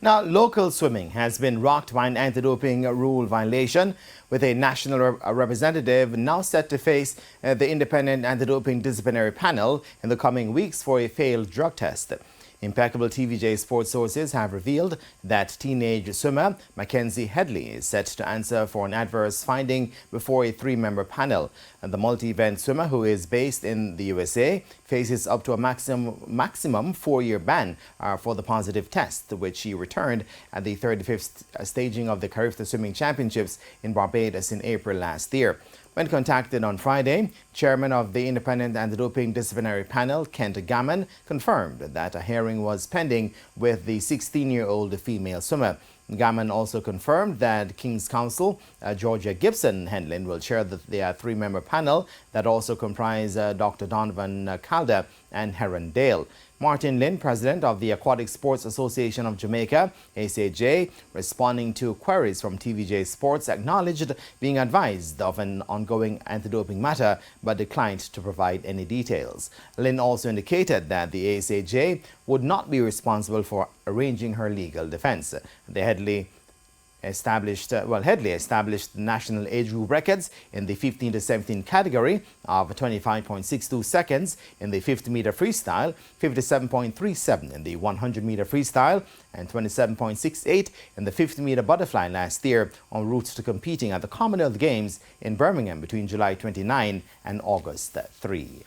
Now, local swimming has been rocked by an anti-doping rule violation, with a national representative now set to face the independent anti-doping disciplinary panel in the coming weeks for a failed drug test. Impeccable TVJ sports sources have revealed that teenage swimmer Mackenzie Headley is set to answer for an adverse finding before a three-member panel. And the multi-event swimmer, who is based in the USA, faces up to a maximum 4-year ban for the positive test, which she returned at the 35th staging of the Caribbean Swimming Championships in Barbados in April last year. When contacted on Friday, chairman of the Independent Anti-Doping Disciplinary Panel, Kent Gammon, confirmed that a hearing was pending with the 16-year-old female swimmer. Gammon also confirmed that King's Counsel Georgia Gibson Henlin will chair the three-member panel that also comprise Dr. Donovan Calder and Heron Dale. Martin Lynn, president of the Aquatic Sports Association of Jamaica, ACJ, responding to queries from TVJ Sports, acknowledged being advised of an ongoing anti-doping matter but declined to provide any details. Lynn also indicated that the ACJ would not be responsible for arranging her legal defense. Headley established national age group records in the 15 to 17 category of 25.62 seconds in the 50-meter freestyle, 57.37 in the 100-meter freestyle, and 27.68 in the 50-meter butterfly last year, en route to competing at the Commonwealth Games in Birmingham between July 29 and August 3.